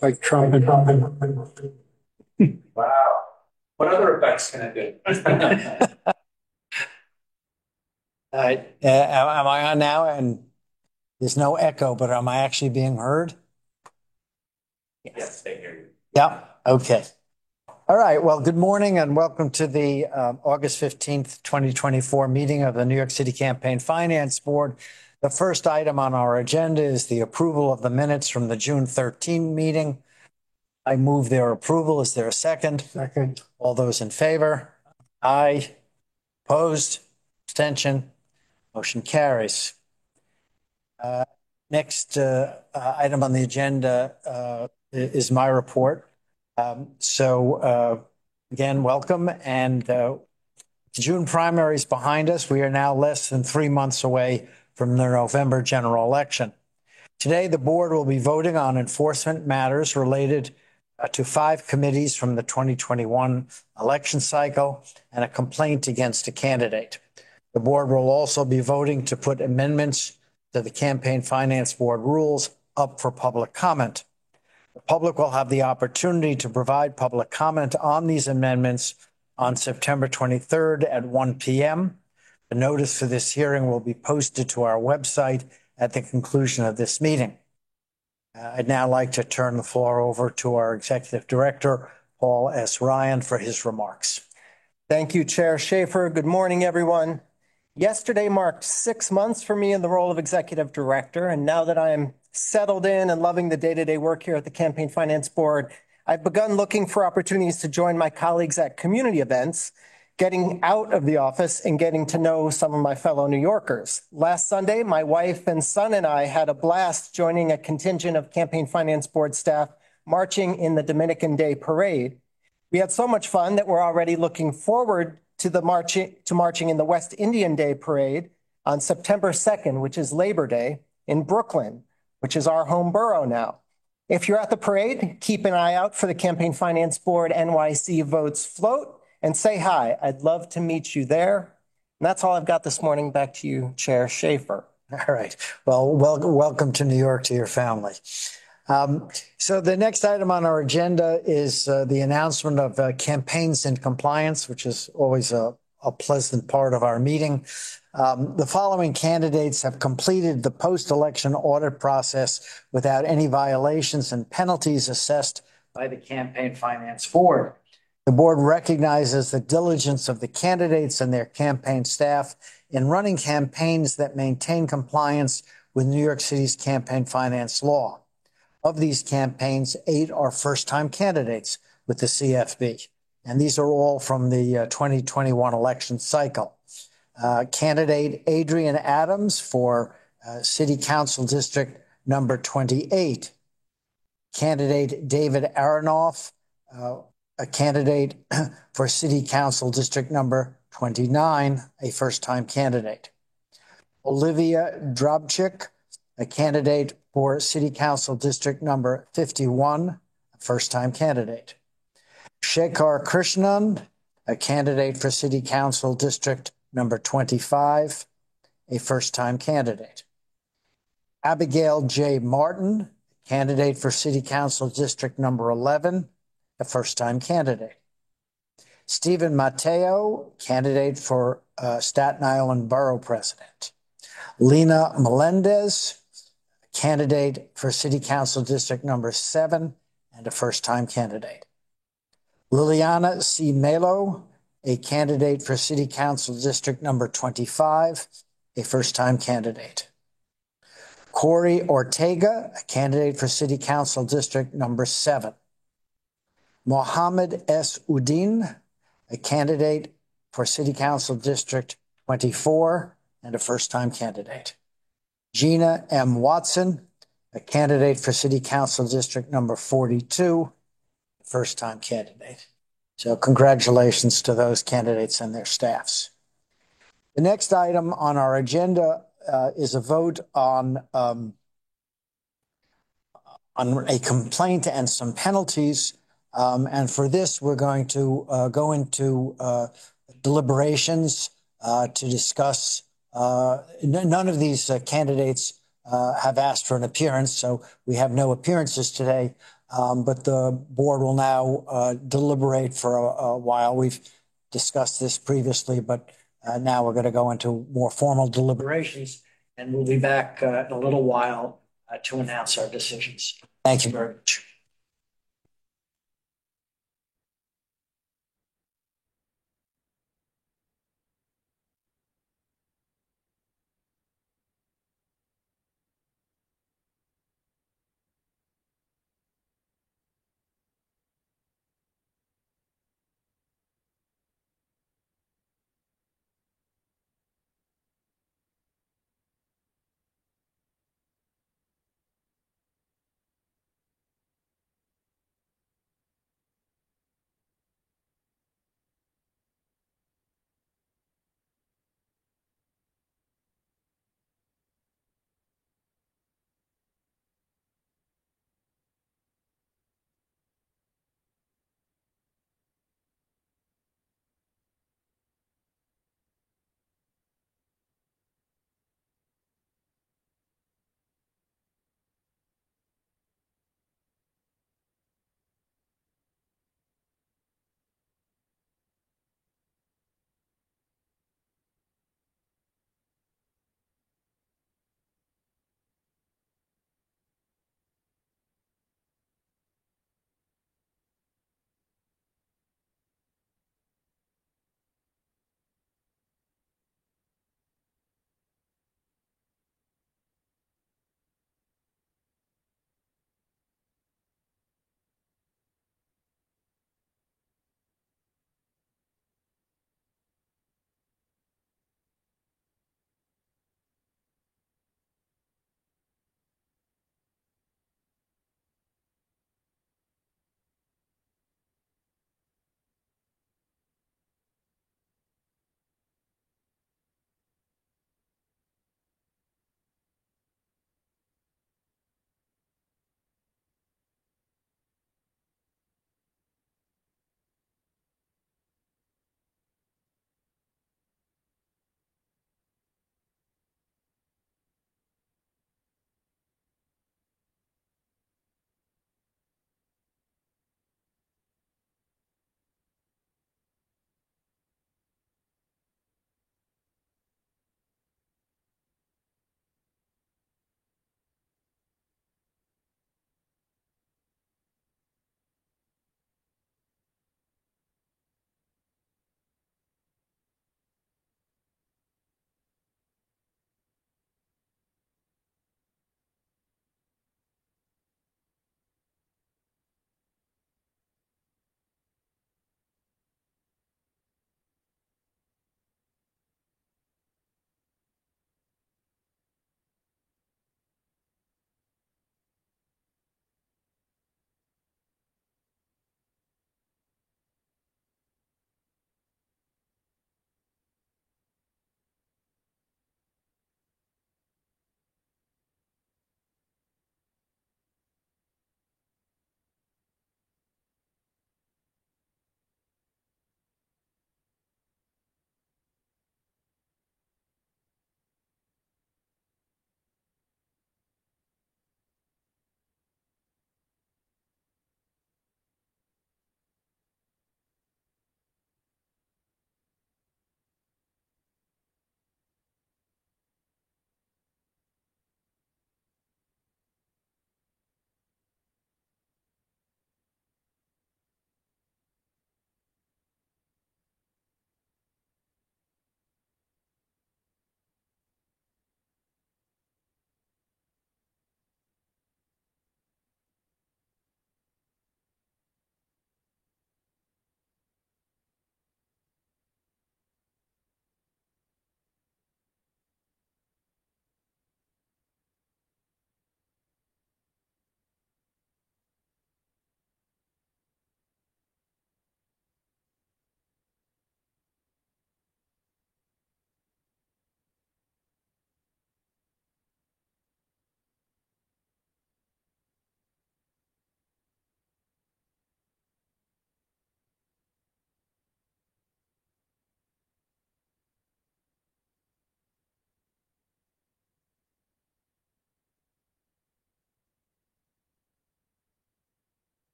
Like Trump and Wow. What other effects can I do? All right. Am I on now? And there's no echo, but am I actually being heard? Yes, they hear you. Yeah. Okay. All right. Well, good morning and welcome to the August 15th, 2024 meeting of the New York City Campaign Finance Board. The first item on our agenda is the approval of the minutes from the June 13 meeting. I move their approval. Is there a second? Second. All those in favor? Aye. Opposed? Abstention? Motion carries. Next item on the agenda is my report. Again, welcome. And June primary is behind us. We are now less than 3 months away from the November general election. Today, the board will be voting on enforcement matters related to 5 committees from the 2021 election cycle and a complaint against a candidate. The board will also be voting to put amendments to the Campaign Finance Board rules up for public comment. The public will have the opportunity to provide public comment on these amendments on September 23rd at 1 p.m. The notice for this hearing will be posted to our website at the conclusion of this meeting. I'd now like to turn the floor over to our Executive Director, Paul S. Ryan, for his remarks. Thank you, Chair Schaefer. Good morning, everyone. Yesterday marked 6 months for me in the role of Executive Director, and now that I am settled in and loving the day-to-day work here at the Campaign Finance Board, I've begun looking for opportunities to join my colleagues at community events, getting out of the office and getting to know some of my fellow New Yorkers. Last Sunday, my wife and son and I had a blast joining a contingent of Campaign Finance Board staff marching in the Dominican Day Parade. We had so much fun that we're already looking forward to marching in the West Indian Day Parade on September 2nd, which is Labor Day, in Brooklyn, which is our home borough now. If you're at the parade, keep an eye out for the Campaign Finance Board NYC Votes Float and say hi. I'd love to meet you there. And that's all I've got this morning. Back to you, Chair Schaefer. All right. Well, welcome to New York, to your family. So the next item on our agenda is the announcement of campaigns in compliance, which is always a pleasant part of our meeting. The following candidates have completed the post-election audit process without any violations and penalties assessed by the Campaign Finance Board. The board recognizes the diligence of the candidates and their campaign staff in running campaigns that maintain compliance with New York City's campaign finance law. Of these campaigns, 8 are first-time candidates with the CFB, and these are all from the 2021 election cycle. Candidate Adrian Adams for City Council District number 28. Candidate David Aronoff, a candidate for City Council District number 29, a first-time candidate. Olivia Drobchik, a candidate for City Council District number 51, a first-time candidate. Shekhar Krishnan, a candidate for City Council District number 25, a first-time candidate. Abigail J. Martin, candidate for City Council District number 11, a first-time candidate. Stephen Mateo, candidate for Staten Island Borough President. Lena Melendez, candidate for City Council District number 7 and a first-time candidate. Liliana C. Melo, a candidate for City Council District number 25, a first-time candidate. Corey Ortega, a candidate for City Council District number 7. Mohammed S. Udin, a candidate for City Council District 24 and a first-time candidate. Gina M. Watson, a candidate for City Council District number 42, first-time candidate. So congratulations to those candidates and their staffs. The next item on our agenda is a vote on a complaint and some penalties. And for this, we're going to go into deliberations to discuss. None of these candidates have asked for an appearance, so we have no appearances today. But the board will now deliberate for a while. We've discussed this previously, but now we're going to go into more formal deliberations, and we'll be back in a little while to announce our decisions. Thank you very much.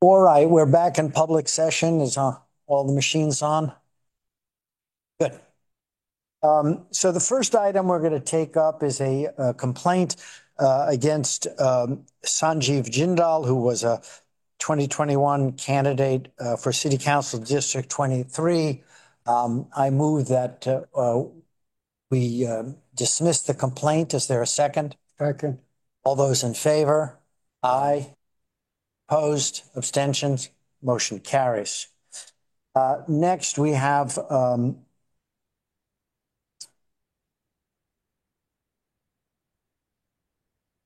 All right, we're back in public session. Is all the machines on? Good. So the first item we're going to take up is a complaint against Sanjeev Jindal, who was a 2021 candidate for City Council District 23. I move that we dismiss the complaint. Is there a second? Second. All those in favor? Aye. Opposed? Abstentions? Motion carries. Next, we have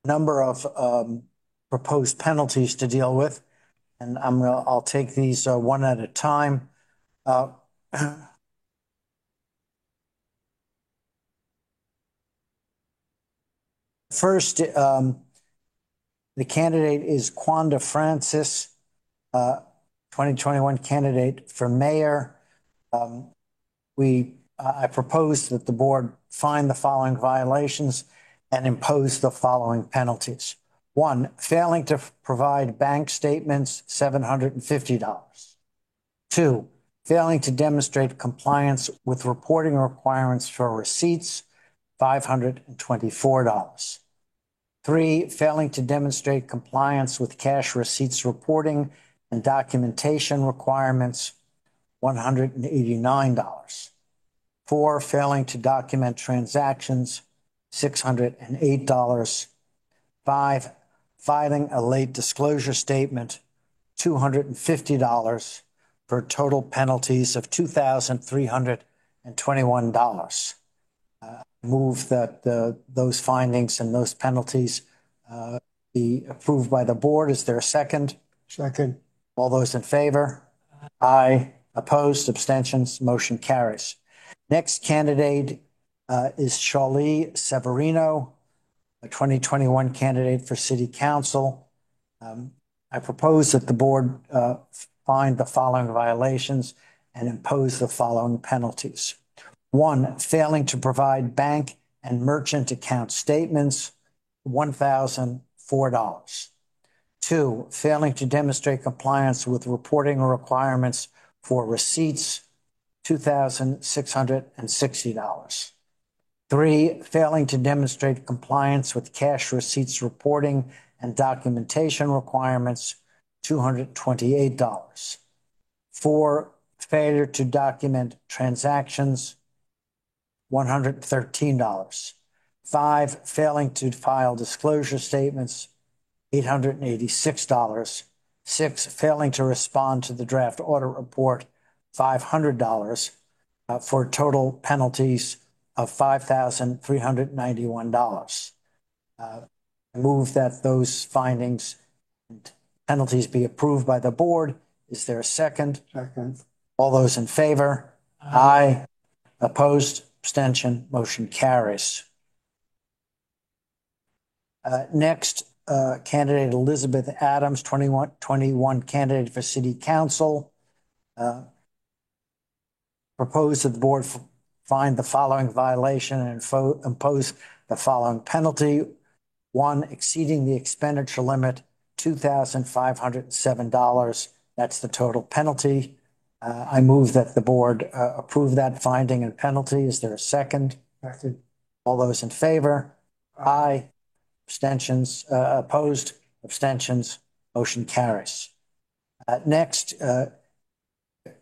number of proposed penalties to deal with, and I'll take these one at a time. First, the candidate is Quanda Francis, 2021 candidate for mayor. I propose that the board find the following violations and impose the following penalties. 1, failing to provide bank statements, $750. 2, failing to demonstrate compliance with reporting requirements for receipts, $524. 3, failing to demonstrate compliance with cash receipts reporting and documentation requirements, $189. 4, failing to document transactions, $608. 5, filing a late disclosure statement, $250, for total penalties of $2,321. Move that those findings and those penalties be approved by the board. Is there a second? Second. All those in favor? Aye. Opposed? Abstentions? Motion carries. Next candidate is Shawlee Severino, a 2021 candidate for City Council. I propose that the board find the following violations and impose the following penalties. 1, failing to provide bank and merchant account statements, $1,004. 2, failing to demonstrate compliance with reporting requirements for receipts, $2,660. 3, failing to demonstrate compliance with cash receipts reporting and documentation requirements, $228. 4, failure to document transactions, $113. 5, failing to file disclosure statements, $886. 6, failing to respond to the draft audit report, $500, for total penalties of $5,391. I move that those findings and penalties be approved by the board. Is there a second? Second. All those in favor? Aye. Opposed? Abstention? Motion carries. Next, candidate Elizabeth Adams, 21 candidate for City Council. Propose that the board find the following violation and impose the following penalty. 1, exceeding the expenditure limit, $2,507. That's the total penalty. I move that the board approve that finding and penalty. Is there a second? Second. All those in favor? Aye. Abstentions? Opposed? Abstentions? Motion carries. Next,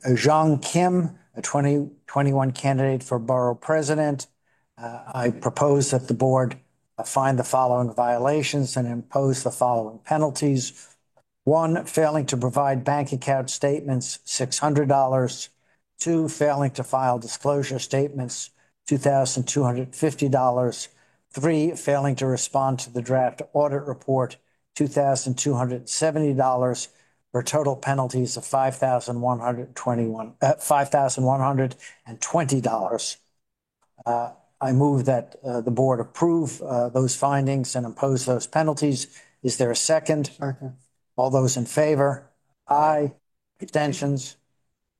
Zhang Kim, a 2021 candidate for borough president. I propose that the board find the following violations and impose the following penalties. 1, failing to provide bank account statements, $600. 2, failing to file disclosure statements, $2,250. 3, failing to respond to the draft audit report, $2,270, for total penalties of $5,120. I move that the board approve those findings and impose those penalties. Is there a second? Second. All those in favor? Aye. Abstentions?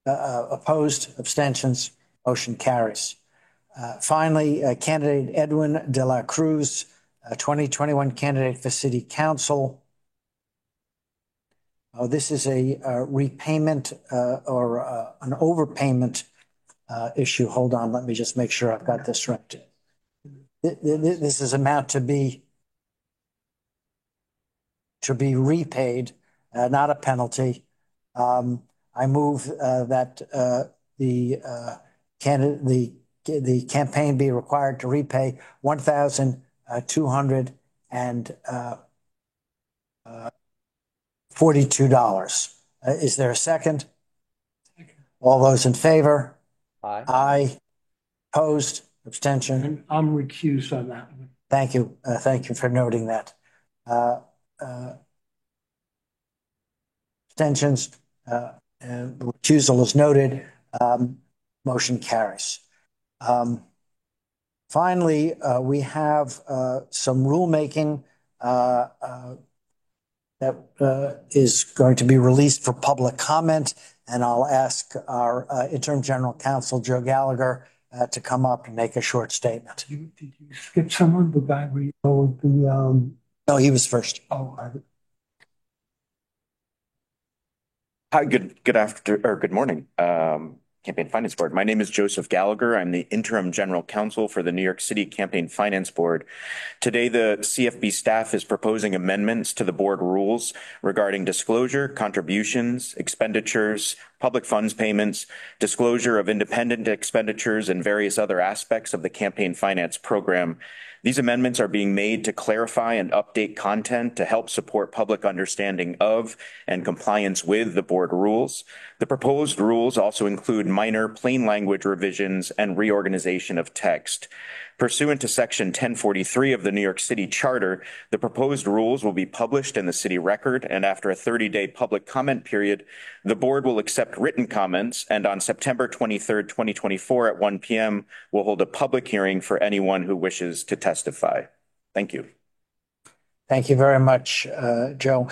Opposed? Abstentions? Motion carries. Finally, candidate Edwin de la Cruz, a 2021 candidate for City Council. This is a repayment or an overpayment issue. Hold on, let me just make sure I've got this right. This is amount to be repaid, not a penalty. I move that the campaign be required to repay $1,242. Is there a second? All those in favor? Aye. Aye. Opposed? Abstention? And I'm recused on that one. Thank you. Thank you for noting that. Abstentions? Recusal is noted. Motion carries. Finally, we have some rulemaking that is going to be released for public comment, and I'll ask our interim general counsel, Joe Gallagher, to come up and make a short statement. Did you skip someone? The guy where you go with the No, he was first. Hi, good morning, Campaign Finance Board. My name is Joseph Gallagher. I'm the interim general counsel for the New York City Campaign Finance Board. Today, the CFB staff is proposing amendments to the board rules regarding disclosure, contributions, expenditures, public funds payments, disclosure of independent expenditures, and various other aspects of the campaign finance program. These amendments are being made to clarify and update content to help support public understanding of and compliance with the board rules. The proposed rules also include minor plain language revisions and reorganization of text. Pursuant to Section 1043 of the New York City Charter, the proposed rules will be published in the city record, and after a 30-day public comment period, the board will accept written comments, and on September 23rd, 2024 at 1 p.m., will hold a public hearing for anyone who wishes to testify. Thank you. Thank you very much, Joe.